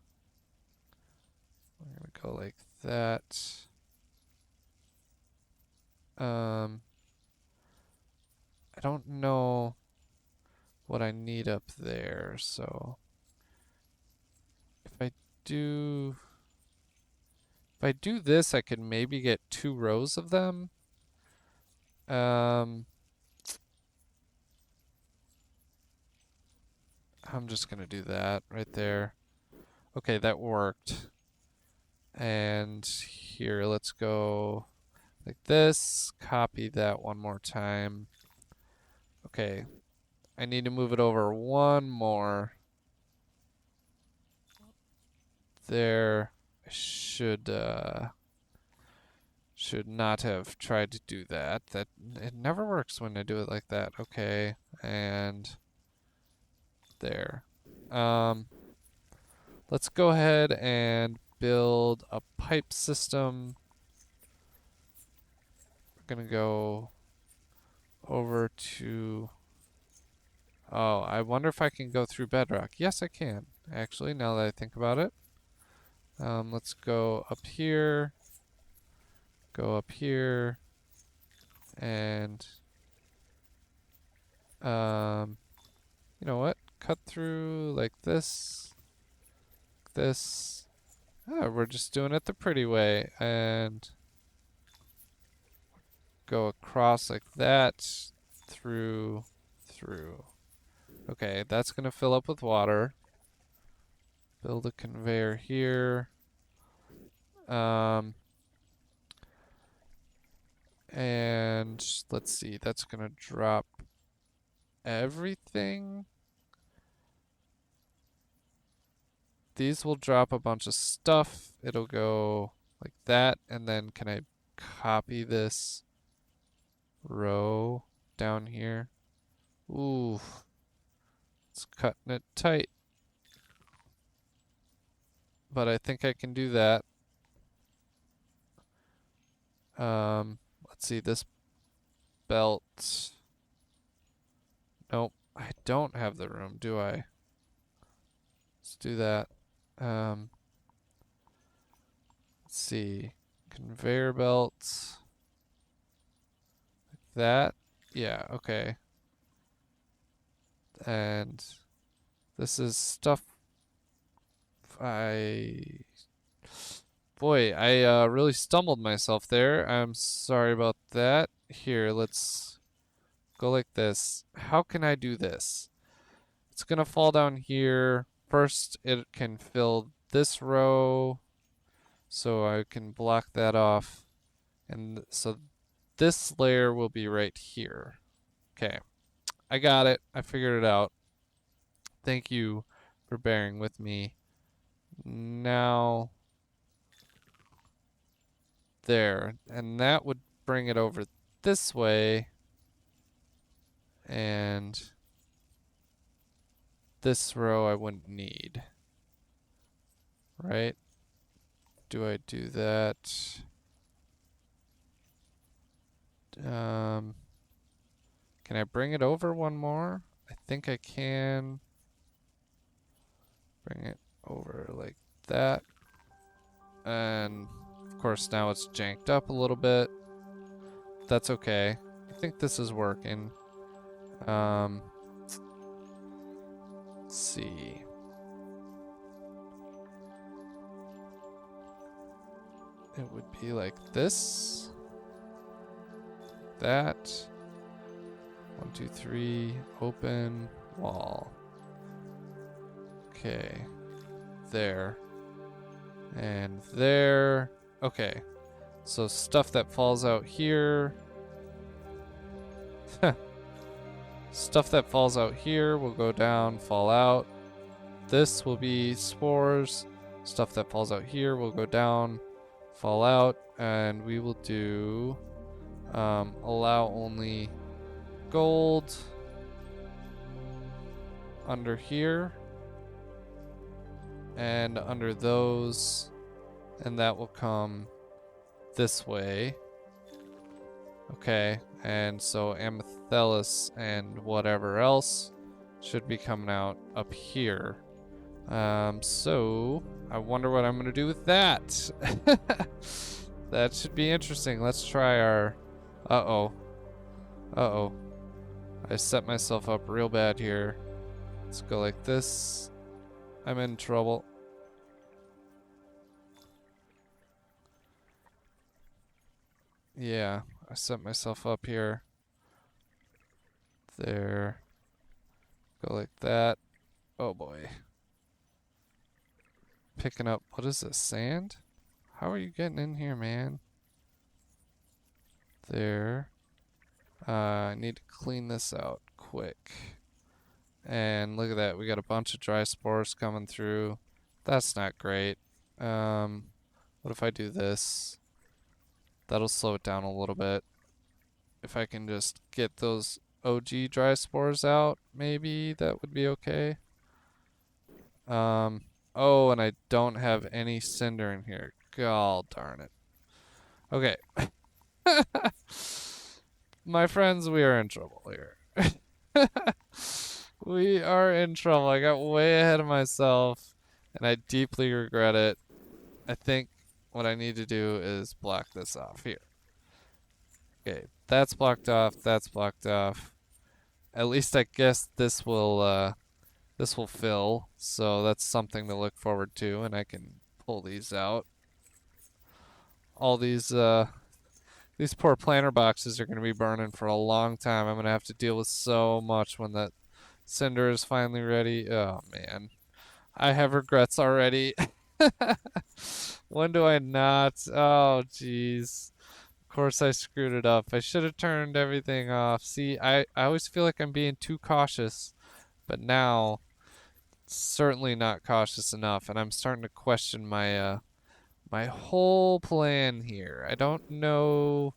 We're gonna go like that. I don't know what I need up there, so if I do this, I could maybe get 2 rows of them. I'm just gonna do that right there. Okay, that worked. And here, let's go like this, copy that one more time. Okay, I need to move it over one more. There. I should not have tried to do that. That it never works when I do it like that. Okay, and there. Let's go ahead and build a pipe system. We're gonna go over to, oh, I wonder if I can go through bedrock. Yes, I can, actually, now that I think about it. Let's go up here, and you know what? Cut through like this, this. Oh, we're just doing it the pretty way, and go across like that, through. Okay, that's gonna fill up with water. Build a conveyor here. And let's see, that's gonna drop everything. These will drop a bunch of stuff. It'll go like that, and then can I copy this row down here? Ooh, it's cutting it tight. But I think I can do that. Let's see, this belt. Nope, I don't have the room, do I? Let's do that. Let's see, conveyor belts. Like that. Yeah, okay. And this is stuff Boy, I really stumbled myself there. I'm sorry about that. Here, let's go like this. How can I do this? It's gonna fall down here. First, it can fill this row, so I can block that off. And so this layer will be right here. Okay, I got it. I figured it out. Thank you for bearing with me. Now, there, and that would bring it over this way, and this row I wouldn't need, right? Do I do that? Can I bring it over one more? I think I can. Bring it over like that, and of course now it's janked up a little bit. That's okay. I think this is working. Let's see. It would be like this. That. 1, 2, 3. Open wall. Okay. There. And there. Okay. So stuff that falls out here. Stuff that falls out here will go down, fall out. This will be spores. Stuff that falls out here will go down, fall out. And we will do allow only gold under here and under those, and that will come this way. Okay, and so Amethyst and whatever else should be coming out up here. So I wonder what I'm gonna do with that. That should be interesting. Let's try our. Uh-oh. Uh-oh. I set myself up real bad here. Let's go like this. I'm in trouble. Yeah, I set myself up here. There. Go like that. Oh boy. Picking up, what is this, sand? How are you getting in here, man? There. I need to clean this out quick. And look at that, we got a bunch of dry spores coming through. That's not great. What if I do this? That'll slow it down a little bit. If I can just get those OG dry spores out, maybe that would be okay. Oh, and I don't have any cinder in here. God darn it. Okay. My friends, we are in trouble here. We are in trouble. I got way ahead of myself, and I deeply regret it. I think what I need to do is block this off here. Okay, that's blocked off. That's blocked off. At least I guess this will fill, so that's something to look forward to, and I can pull these out. All these poor planter boxes are going to be burning for a long time. I'm going to have to deal with so much when that cinder is finally ready. Oh man, I have regrets already. When do I not? Oh jeez. Of course I screwed it up. I should have turned everything off. See, I always feel like I'm being too cautious, but now certainly not cautious enough, and I'm starting to question my whole plan here. I don't know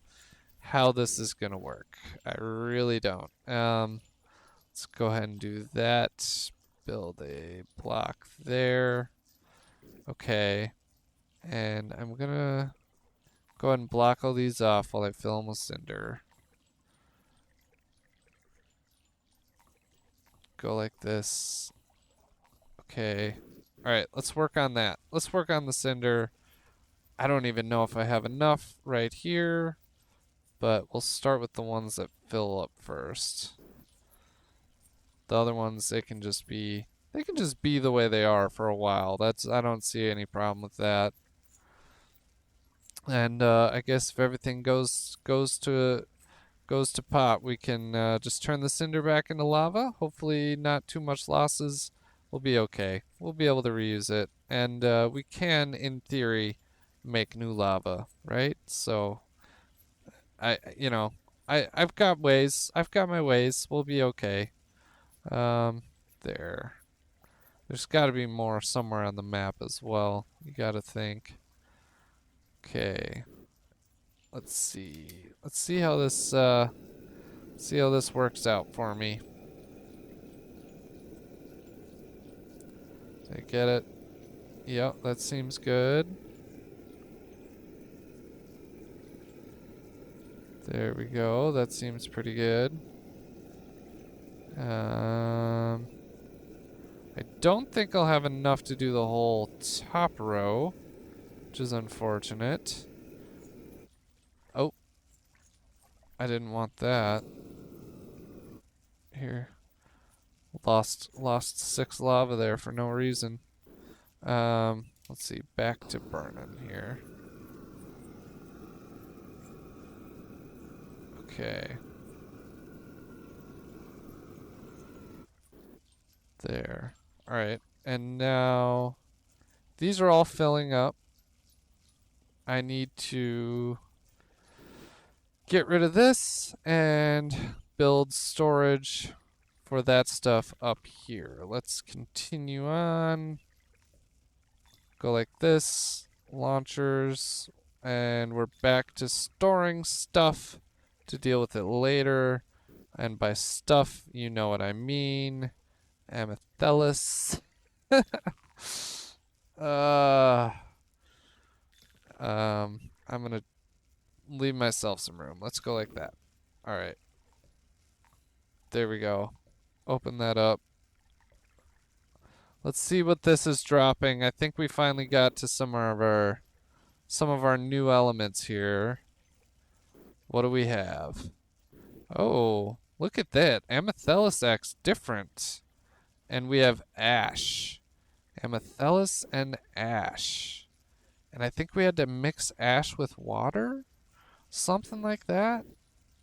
how this is gonna work. I really don't. Let's go ahead and do that. Build a block there. Okay. And I'm gonna go ahead and block all these off while I fill them with cinder. Go like this. Okay. Alright, let's work on that. Let's work on the cinder. I don't even know if I have enough right here, but we'll start with the ones that fill up first. The other ones, they can just be the way they are for a while. I don't see any problem with that. And I guess if everything goes to pot, we can just turn the cinder back into lava. Hopefully not too much losses. We'll be okay. We'll be able to reuse it. And we can, in theory, make new lava, right? So, I've got ways. I've got my ways. We'll be okay. There. There's got to be more somewhere on the map as well. You got to think. Okay. Let's see. Let's see how this works out for me. Did I get it? Yep, that seems good. There we go. That seems pretty good. I don't think I'll have enough to do the whole top row, which is unfortunate. Oh, I didn't want that. Here. Lost 6 lava there for no reason. Let's see, back to burning here. Okay. There. Alright, and now these are all filling up. I need to get rid of this and build storage for that stuff up here. Let's continue on. Go like this. Launchers. And we're back to storing stuff to deal with it later. And by stuff, you know what I mean. Amethyst. I'm gonna leave myself some room. Let's go like that. All right. There we go. Open that up. Let's see what this is dropping. I think we finally got to some of our new elements here. What do we have? Oh, look at that. Amethyst acts different. And we have ash. Amethyst and ash. And I think we had to mix ash with water? Something like that?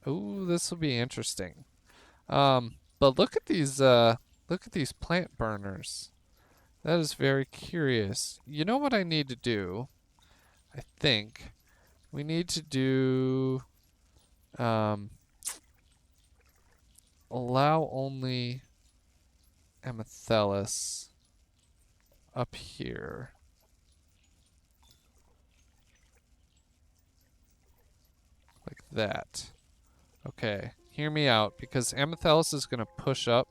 Ooh, this will be interesting. But look at these plant burners. That is very curious. You know what I need to do? I think we need to do allow only amethyst up here. Like that. Okay, hear me out, because amethyst is going to push up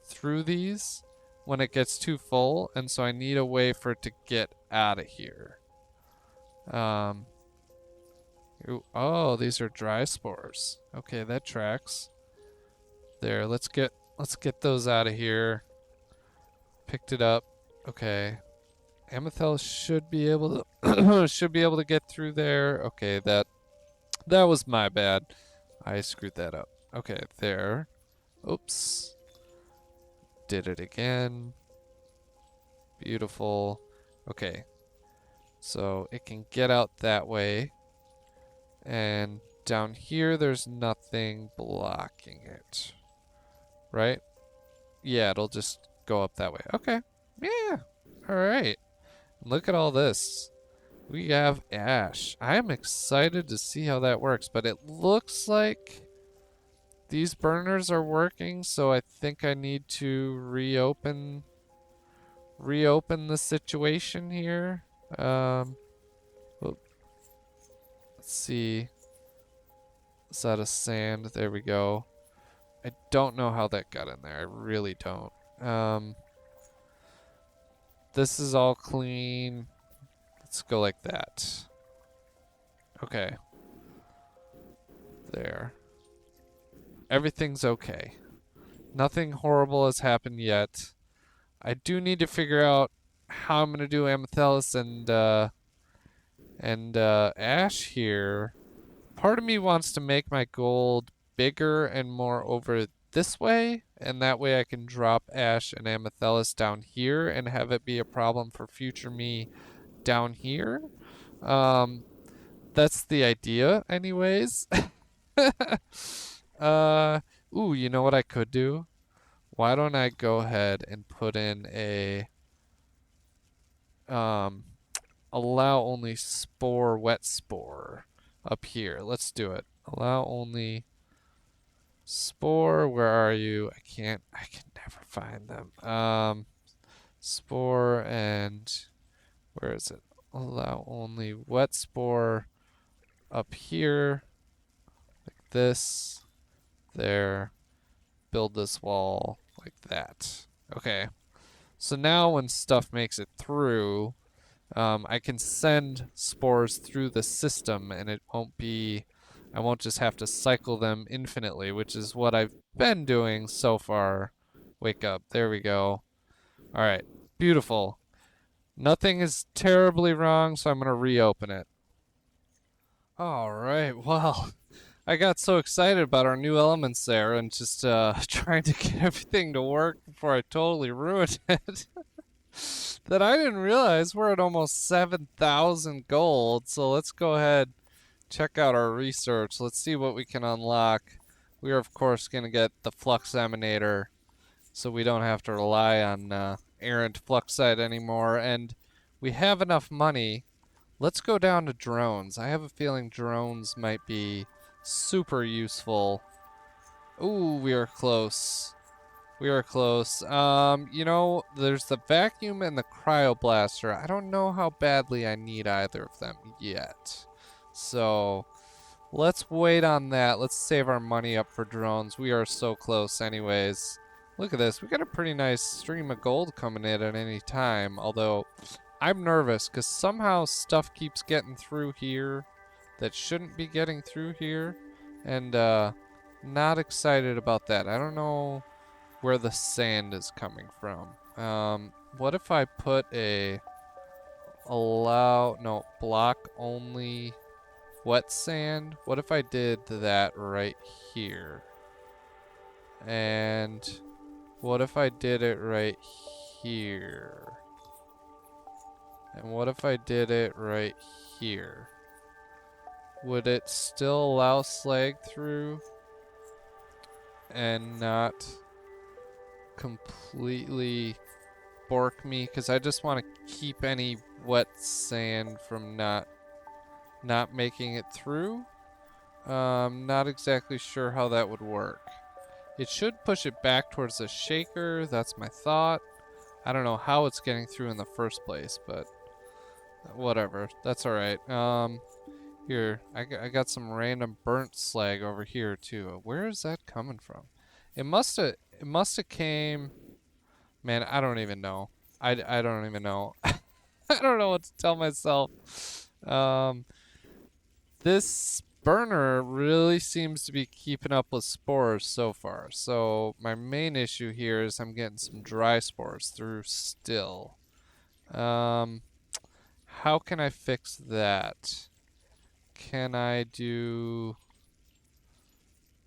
through these when it gets too full, and so I need a way for it to get out of here. Oh, these are dry spores. Okay, that tracks. There, let's get those out of here. Picked it up. Okay. Amethyst should be able to should be able to get through there. Okay, that was my bad. I screwed that up. Okay, there. Oops. Did it again. Beautiful. Okay. So it can get out that way. And down here there's nothing blocking it. Right? Yeah, it'll just go up that way. Okay. Yeah. All right. Look at all this. We have ash. I am excited to see how that works, but it looks like these burners are working, so I think I need to reopen the situation here. Let's see. Is that a sand? There we go. I don't know how that got in there. I really don't. This is all clean. Let's go like that. Okay. There. Everything's okay. Nothing horrible has happened yet. I do need to figure out how I'm gonna do amethyst and ash here. Part of me wants to make my gold bigger and more over this way, and that way I can drop ash and amethyst down here and have it be a problem for future me down here. That's the idea anyways. Ooh, you know what I could do? Why don't I go ahead and put in a allow only spore, wet spore up here. Let's do it. Allow only spore. Where are you? I can never find them. Spore and where is it? Allow only wet spore up here. Like this. There. Build this wall like that. Okay. So now when stuff makes it through, I can send spores through the system and I won't just have to cycle them infinitely, which is what I've been doing so far. Wake up. There we go. All right. Beautiful. Nothing is terribly wrong, so I'm going to reopen it. All right. Well, I got so excited about our new elements there and just trying to get everything to work before I totally ruined it that I didn't realize we're at almost 7,000 gold. So let's go ahead, check out our research. Let's see what we can unlock. We are, of course, going to get the Flux Emanator so we don't have to rely on errant Fluxite anymore. And we have enough money. Let's go down to drones. I have a feeling drones might be super useful. Ooh, we are close. We are close. You know, there's the vacuum and the cryoblaster. I don't know how badly I need either of them yet. So, let's wait on that. Let's save our money up for drones. We are so close anyways. Look at this. We got a pretty nice stream of gold coming in at any time. Although, I'm nervous because somehow stuff keeps getting through here that shouldn't be getting through here. And not excited about that. I don't know where the sand is coming from. What if I put a block only wet sand? What if I did that right here? And what if I did it right here? And what if I did it right here? Would it still allow slag through and not completely bork me? Because I just want to keep any wet sand from not making it through. Not exactly sure how that would work. It should push it back towards the shaker. That's my thought. I don't know how it's getting through in the first place, but whatever. That's all right. Here, I got some random burnt slag over here too. Where is that coming from? It must have came. Man, I don't even know. I don't even know. I don't know what to tell myself. This burner really seems to be keeping up with spores so far. So my main issue here is I'm getting some dry spores through still. How can I fix that? Can I do,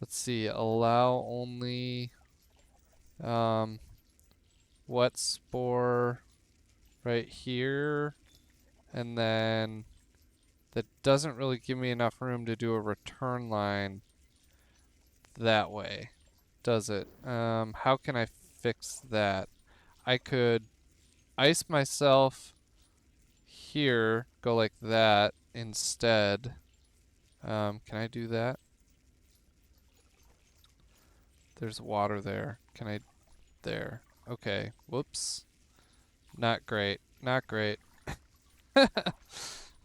let's see, allow only wet spore right here, and then that doesn't really give me enough room to do a return line that way, does it? How can I fix that? I could ice myself here, go like that instead. Can I do that? There's water there. Can I? There. Okay. Whoops. Not great. Not great.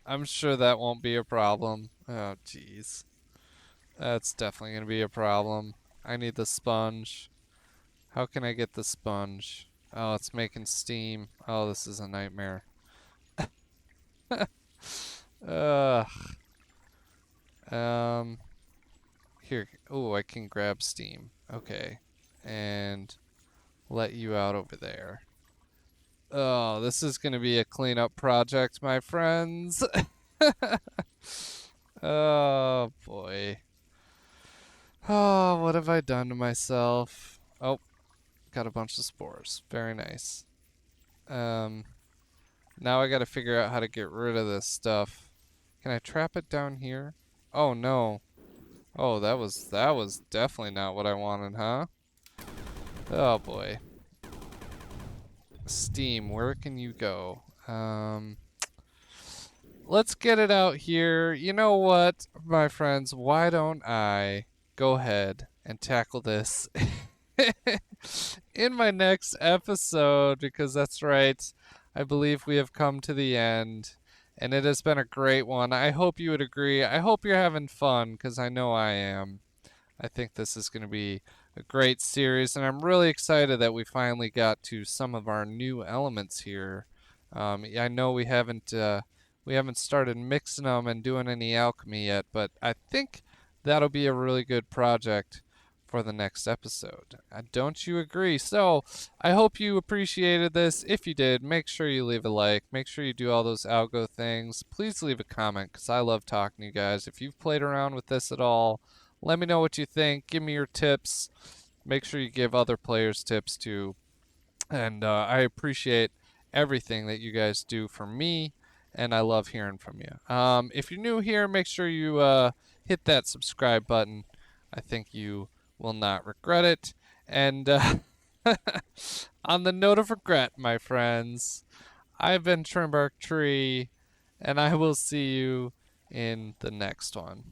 I'm sure that won't be a problem. Oh, jeez. That's definitely going to be a problem. I need the sponge. How can I get the sponge? Oh, it's making steam. Oh, this is a nightmare. Ugh. Here. Oh, I can grab steam. Okay. And let you out over there. Oh, this is going to be a cleanup project, my friends. Oh, boy. Oh, what have I done to myself? Oh, got a bunch of spores. Very nice. Now I got to figure out how to get rid of this stuff. Can I trap it down here? Oh, no. Oh, that was definitely not what I wanted, huh? Oh, boy. Steam, where can you go? Let's get it out here. You know what, my friends? Why don't I go ahead and tackle this in my next episode? Because that's right. I believe we have come to the end. And it has been a great one. I hope you would agree. I hope you're having fun, because I know I am. I think this is going to be a great series, and I'm really excited that we finally got to some of our new elements here. I know we haven't started mixing them and doing any alchemy yet, but I think that'll be a really good project for the next episode. Don't you agree? So I hope you appreciated this. If you did, make sure you leave a like. Make sure you do all those algo things. Please leave a comment, because I love talking to you guys. If you've played around with this at all, let me know what you think. Give me your tips. Make sure you give other players tips too. And I appreciate everything that you guys do for me, and I love hearing from you. If you're new here, make sure you hit that subscribe button. I think you will not regret it. And on the note of regret, my friends, I've been Trimbark Tree, and I will see you in the next one.